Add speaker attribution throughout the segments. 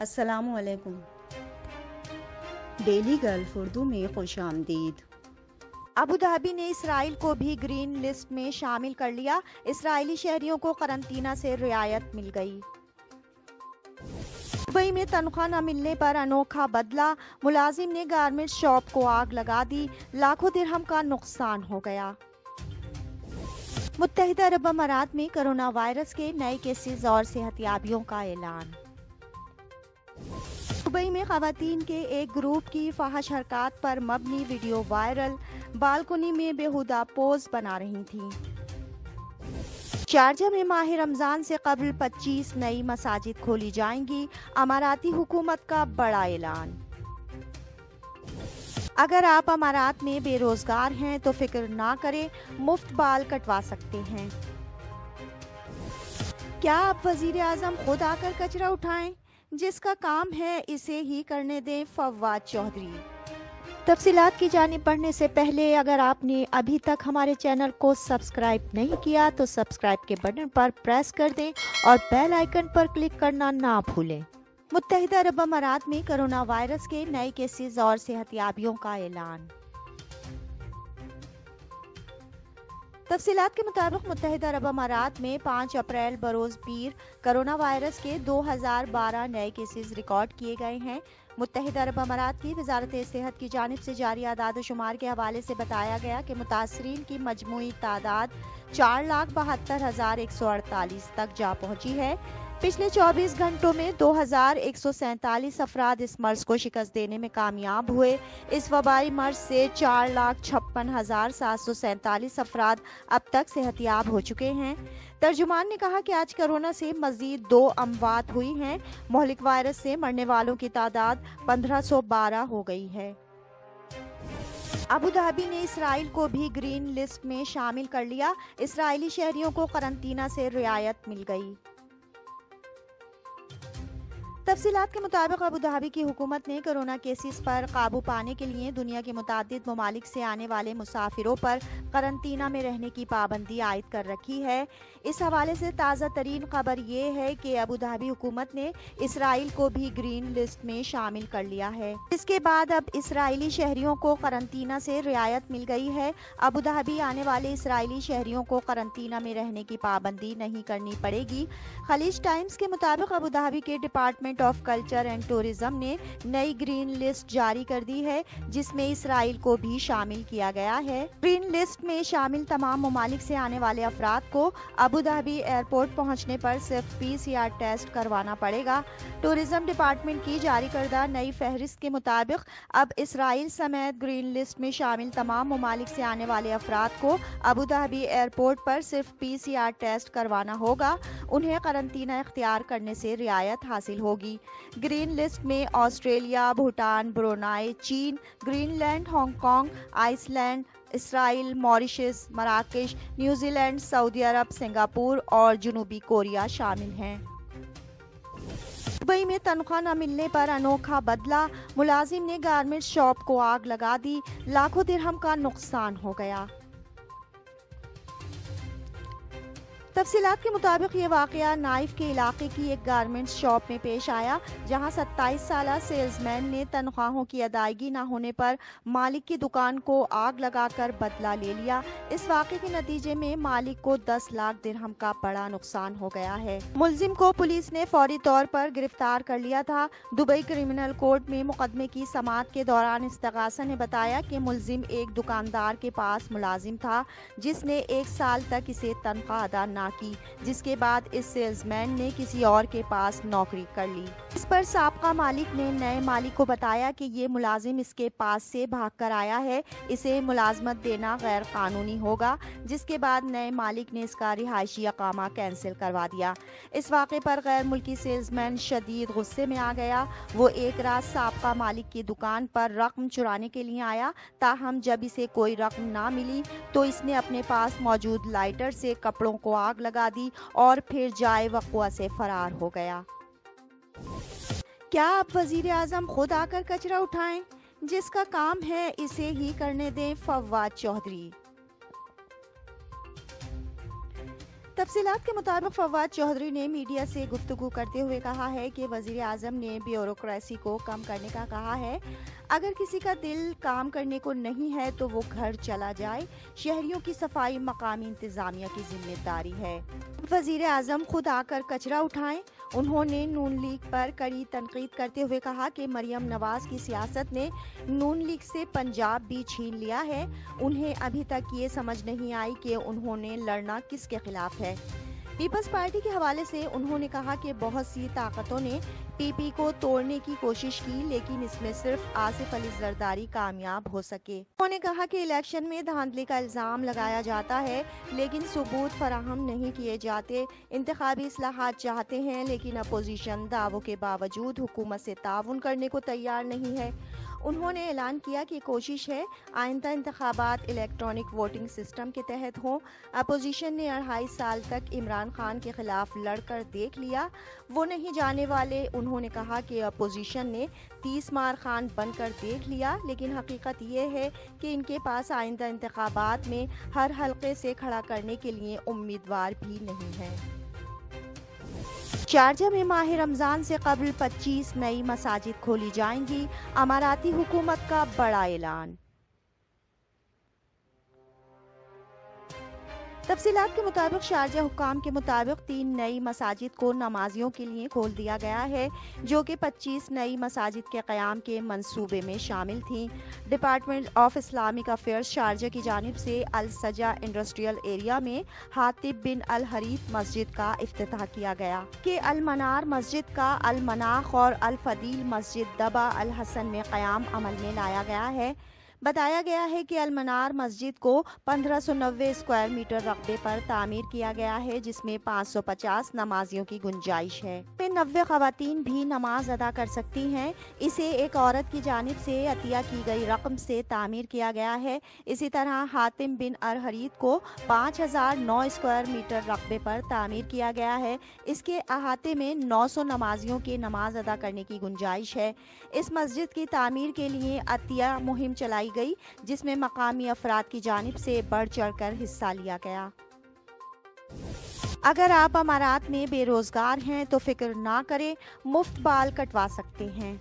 Speaker 1: السلام علیکم۔ Daily golf Urdu میں خوش آمدید۔
Speaker 2: ابوظہبی نے اسرائیل کو بھی گرین لسٹ میں شامل کر لیا، اسرائیلی شہریوں کو قرنطینہ سے رعایت مل گئی۔ دبئی میں تنخواہ نہ ملنے پر انوکھا بدلہ، ملازم نے گارمنٹ شاپ کو آگ لگا دی، لاکھوں درہم کا نقصان ہو گیا۔ متحدہ عرب امارات میں کرونا وائرس کے نئے کیسز اور صحتیابیوں کا اعلان۔ دبئی میں خواتین کے ایک گروپ کی فاحش حرکات پر مبنی ویڈیو وائرل، بالکنی میں بیہودہ پوز بنا رہی تھیں۔ شارجہ میں ماہ رمضان سے قبل 25 نئی مساجد کھولی جائیں گی، اماراتی حکومت کا بڑا اعلان۔ اگر آپ امارات میں بے روزگار ہیں تو فکر نہ کریں، مفت بال کٹوا سکتے ہیں۔ کیا آپ وزیر اعظم خود آ کر کچرا اٹھائیں؟ جس کا کام ہے اسے ہی کرنے دیں، فواد چودھری۔ تفصیلات کی جانب بڑھنے سے پہلے اگر آپ نے ابھی تک ہمارے چینل کو سبسکرائب نہیں کیا تو سبسکرائب کے بٹن پر پریس کر دیں اور بیل آئیکن پر کلک کرنا نہ بھولیں۔ متحدہ عرب امارات میں کرونا وائرس کے نئے کیسز اور صحتیابیوں کا اعلان۔ تفصیلات کے مطابق متحدہ عرب امارات میں 5 اپریل بروز پیر کرونا وائرس کے 2012 نئے کیسز ریکارڈ کیے گئے ہیں۔ متحدہ عرب امارات کی وزارت صحت کی جانب سے جاری اعداد و شمار کے حوالے سے بتایا گیا کہ متاثرین کی مجموعی تعداد 4,72,148 تک جا پہنچی ہے۔ پچھلے 24 گھنٹوں میں 2,147 افراد اس مرض کو شکست دینے میں کامیاب ہوئے۔ اس وبائی مرض سے 4,56,747 افراد اب تک صحتیاب ہو چکے ہیں۔ ترجمان نے کہا کہ آج کرونا سے مزید 2 اموات ہوئی ہیں۔ مہلک وائرس سے مرنے والوں کی تعداد 1512 ہو گئی ہے۔ ابوظہبی نے اسرائیل کو بھی گرین لسٹ میں شامل کر لیا، اسرائیلی شہریوں کو قرنطینہ سے رعایت مل گئی۔ تفصیلات کے مطابق ابوظہبی کی حکومت نے کرونا کیسز پر قابو پانے کے لیے دنیا کے متعدد ممالک سے آنے والے مسافروں پر قرنطینہ میں رہنے کی پابندی عائد کر رکھی ہے۔ اس حوالے سے تازہ ترین خبر یہ ہے کہ ابوظہبی حکومت نے اسرائیل کو بھی گرین لسٹ میں شامل کر لیا ہے، جس کے بعد اب اسرائیلی شہریوں کو قرنطینہ سے رعایت مل گئی ہے۔ ابوظہبی آنے والے اسرائیلی شہریوں کو قرنطینہ میں رہنے کی پابندی نہیں کرنی پڑے گی۔ خلیج ٹائمز کے مطابق ابوظہبی کے department of culture and tourism نے نئی گرین لسٹ جاری کر دی ہے، جس میں اسرائیل کو بھی شامل کیا گیا ہے۔ گرین لسٹ میں شامل تمام ممالک سے آنے والے افراد کو ابوظہبی ایئرپورٹ پہنچنے پر صرف PCR ٹیسٹ کروانا پڑے گا۔ ٹورزم ڈپارٹمنٹ کی جاری کردہ نئی فہرست کے مطابق اب اسرائیل سمیت گرین لسٹ میں شامل تمام ممالک سے آنے والے افراد کو ابوظہبی ایئرپورٹ پر صرف PCR ٹیسٹ کروانا ہوگا، انہیں قرنطینہ اختیار کرنے سے رعایت حاصل ہوگی۔ گرین لسٹ میں آسٹریلیا، بھوٹان، برونائی، چین، Greenland, Hong Kong, Iceland, اسرائیل، ماریشس، مراکش، نیوزی لینڈ، سعودی عرب، سنگاپور اور جنوبی کوریا شامل ہیں۔ دبئی میں تنخواہ نہ ملنے پر انوکھا بدلہ، ملازم نے گارمنٹ شاپ کو آگ لگا دی، لاکھوں درہم کا نقصان ہو گیا۔ تفصیلات کے مطابق یہ واقعہ نائف کے علاقے کی ایک گارمنٹس شاپ میں پیش آیا، جہاں 27 سالہ سیلز مین نے تنخواہوں کی ادائیگی نہ ہونے پر مالک کی دکان کو آگ لگا کر بدلہ لے لیا۔ اس واقعے کے نتیجے میں مالک کو 10 لاکھ درہم کا بڑا نقصان ہو گیا ہے۔ ملزم کو پولیس نے فوری طور پر گرفتار کر لیا تھا۔ دبئی کرمنل کورٹ میں مقدمے کی سماعت کے دوران استغاثہ نے بتایا کہ ملزم ایک دکاندار کے پاس ملازم تھا، جس نے 1 سال تک اسے تنخواہ ادا نہ کی، جس کے بعد اس سیلز مین نے کسی اور کے پاس نوکری کر لی۔ اس پر سابقہ مالک نے نئے مالک کو بتایا کہ یہ ملازم اس کے پاس سے بھاگ کر آیا ہے، اسے ملازمت دینا غیر قانونی ہوگا، جس کے بعد نئے مالک نے اس کا رہائشی اقامہ کینسل کروا دیا۔ اس واقعے پر غیر ملکی سیلز مین شدید غصے میں آ گیا۔ وہ ایک رات سابقہ مالک کی دکان پر رقم چرانے کے لیے آیا، تاہم جب اسے کوئی رقم نہ ملی تو اس نے اپنے پاس موجود لائٹر سے کپڑوں کو آگ لگا دی اور پھر جائے وقوع سے فرار ہو گیا۔ کیا آپ وزیر اعظم خود آ کر کچرا اٹھائیں؟ جس کا کام ہے اسے ہی کرنے دیں، فواد چودھری۔ تفصیلات کے مطابق فواد چودھری نے میڈیا سے گفتگو کرتے ہوئے کہا ہے کہ وزیر اعظم نے بیوروکریسی کو کم کرنے کا کہا ہے۔ اگر کسی کا دل کام کرنے کو نہیں ہے تو وہ گھر چلا جائے۔ شہریوں کی صفائی مقامی انتظامیہ کی ذمہ داری ہے۔ وزیر اعظم خود آ کر کچرا اٹھائیں۔ انہوں نے نون لیگ پر کڑی تنقید کرتے ہوئے کہا کہ مریم نواز کی سیاست نے نون لیگ سے پنجاب بھی چھین لیا ہے۔ انہیں ابھی تک یہ سمجھ نہیں آئی کہ انہوں نے لڑنا کس کے خلاف ہے۔ پیپلز پارٹی کے حوالے سے انہوں نے کہا کہ بہت سی طاقتوں نے پی پی کو توڑنے کی کوشش کی، لیکن اس میں صرف آصف علی زرداری کامیاب ہو سکے۔ انہوں نے کہا کہ الیکشن میں دھاندلی کا الزام لگایا جاتا ہے لیکن ثبوت فراہم نہیں کیے جاتے۔ انتخابی اصلاحات چاہتے ہیں لیکن اپوزیشن دعووں کے باوجود حکومت سے تعاون کرنے کو تیار نہیں ہے۔ انہوں نے اعلان کیا کہ کوشش ہے آئندہ انتخابات الیکٹرانک ووٹنگ سسٹم کے تحت ہوں۔ اپوزیشن نے 2.5 سال تک عمران خان کے خلاف لڑ کر دیکھ لیا، وہ نہیں جانے والے۔ انہوں نے کہا کہ اپوزیشن نے 30 مار خان بن کر دیکھ لیا، لیکن حقیقت یہ ہے کہ ان کے پاس آئندہ انتخابات میں ہر حلقے سے کھڑا کرنے کے لیے امیدوار بھی نہیں ہے۔ شارجہ میں ماہ رمضان سے قبل 25 نئی مساجد کھولی جائیں گی، اماراتی حکومت کا بڑا اعلان۔ تفصیلات کے مطابق شارجہ حکام کے مطابق 3 نئی مساجد کو نمازیوں کے لیے کھول دیا گیا ہے، جو کہ 25 نئی مساجد کے قیام کے منصوبے میں شامل تھیں۔ Department of Islamic affairs Sharjah کی جانب سے السجا انڈسٹریل ایریا میں حاطب بن الحریث مسجد کا افتتاح کیا گیا کہ المنار مسجد کا المناخ اور الفضیل مسجد دبا الحسن میں قیام عمل میں لایا گیا ہے۔ بتایا گیا ہے کہ المنار مسجد کو 1590 اسکوائر میٹر رقبے پر تعمیر کیا گیا ہے، جس میں 550 نمازیوں کی گنجائش ہے۔ 90 خواتین بھی نماز ادا کر سکتی ہیں۔ اسے ایک عورت کی جانب سے عطیہ کی گئی رقم سے تعمیر کیا گیا ہے۔ اسی طرح حاتم بن الحریث کو 5009 اسکوائر میٹر رقبے پر تعمیر کیا گیا ہے۔ اس کے احاطے میں 900 نمازیوں کے نماز ادا کرنے کی گنجائش ہے۔ اس مسجد کی تعمیر کے لیے عطیہ مہم چلائی گئی، جس میں مقامی افراد کی جانب سے بڑھ چڑھ کر حصہ لیا گیا۔ اگر آپ امارات میں بے روزگار ہیں تو فکر نہ کریں، مفت بال کٹوا سکتے ہیں۔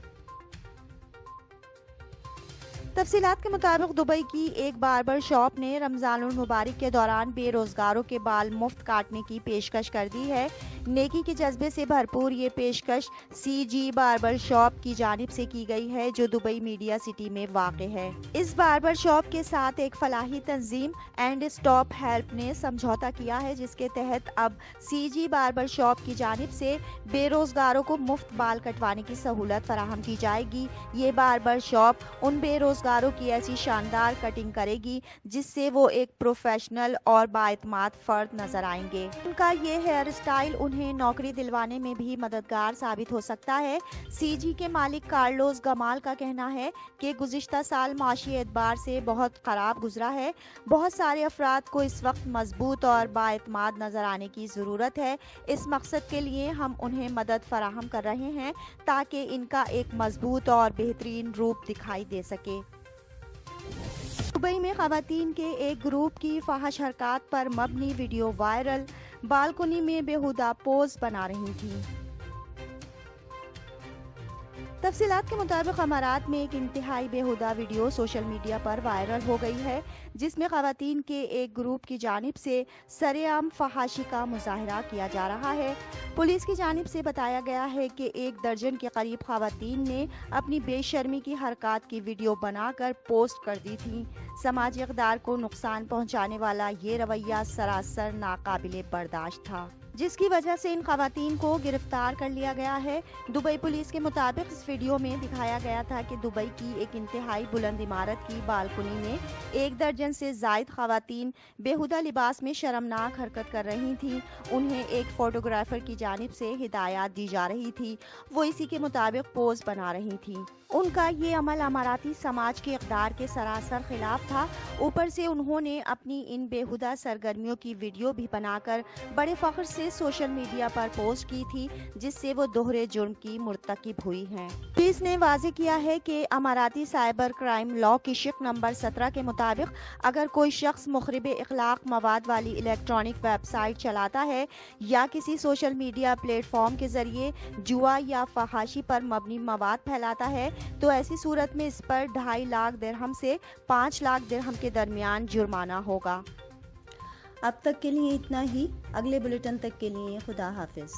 Speaker 2: تفصیلات کے مطابق دبئی کی ایک باربر شاپ نے رمضان المبارک کے دوران بے روزگاروں کے بال مفت کاٹنے کی پیشکش کر دی ہے۔ نیکی کے جذبے سے بھرپور یہ پیشکش سی جی باربر شاپ کی جانب سے کی گئی ہے، جو دبئی میڈیا سٹی میں واقع ہے۔ اس باربر شاپ کے ساتھ ایک فلاحی تنظیم اینڈ اسٹاپ ہیلپ نے سمجھوتا کیا ہے، جس کے تحت اب سی جی باربر شاپ کی جانب سے بے روزگاروں کو مفت بال کٹوانے کی سہولت فراہم کی جائے گی۔ یہ باربر شاپ ان بے روزگاروں کی ایسی شاندار کٹنگ کرے گی جس سے وہ ایک پروفیشنل اور بااعتماد فرد نظر آئیں گے۔ ان کا یہ ہیئر اسٹائل انہیں نوکری دلوانے میں بھی مددگار ثابت ہو سکتا ہے۔ سی جی کے مالک کارلوس گمال کا کہنا ہے کہ گزشتہ سال معاشی اعتبار سے بہت خراب گزرا ہے۔ بہت سارے افراد کو اس وقت مضبوط اور بااعتماد نظر آنے کی ضرورت ہے۔ اس مقصد کے لیے ہم انہیں مدد فراہم کر رہے ہیں تاکہ ان کا ایک مضبوط اور بہترین روپ دکھائی دے سکے۔ دبئی میں خواتین کے ایک گروپ کی فاحش حرکات پر مبنی ویڈیو وائرل، بالکنی میں بیہودہ پوز بنا رہی تھیں۔ تفصیلات کے مطابق امارات میں ایک انتہائی بیہودہ ویڈیو سوشل میڈیا پر وائرل ہو گئی ہے، جس میں خواتین کے ایک گروپ کی جانب سے سرعام فحاشی کا مظاہرہ کیا جا رہا ہے۔ پولیس کی جانب سے بتایا گیا ہے کہ 1 درجن کے قریب خواتین نے اپنی بے شرمی کی حرکات کی ویڈیو بنا کر پوسٹ کر دی تھیں۔ سماجی اقدار کو نقصان پہنچانے والا یہ رویہ سراسر ناقابل برداشت تھا، جس کی وجہ سے ان خواتین کو گرفتار کر لیا گیا ہے۔ دبئی پولیس کے مطابق اس ویڈیو میں دکھایا گیا تھا کہ دبئی کی ایک انتہائی بلند عمارت کی بالکنی میں 1 درجن سے زائد خواتین بیہودہ لباس میں شرمناک حرکت کر رہی تھیں۔ انہیں ایک فوٹوگرافر کی جانب سے ہدایات دی جا رہی تھی، وہ اسی کے مطابق پوز بنا رہی تھیں۔ ان کا یہ عمل اماراتی سماج کے اقدار کے سراسر خلاف تھا۔ اوپر سے انہوں نے اپنی ان بیہودہ سرگرمیوں کی ویڈیو بھی بنا کر بڑے فخر سے سے سوشل میڈیا پر پوسٹ کی تھی، جس سے وہ دوہرے جرم کی مرتکب ہوئی ہیں۔ پولیس نے واضح کیا ہے کہ اماراتی سائبر کرائم لا کی شق نمبر 17 کے مطابق اگر کوئی شخص مخرب اخلاق مواد والی الیکٹرانک ویب سائٹ چلاتا ہے یا کسی سوشل میڈیا پلیٹ فارم کے ذریعے جوا یا فحاشی پر مبنی مواد پھیلاتا ہے تو ایسی صورت میں اس پر 2.5 لاکھ درہم سے 5 لاکھ درہم کے درمیان جرمانہ ہوگا۔
Speaker 1: اب تک کے لیے اتنا ہی، اگلے بلیٹن تک کے لیے خدا حافظ۔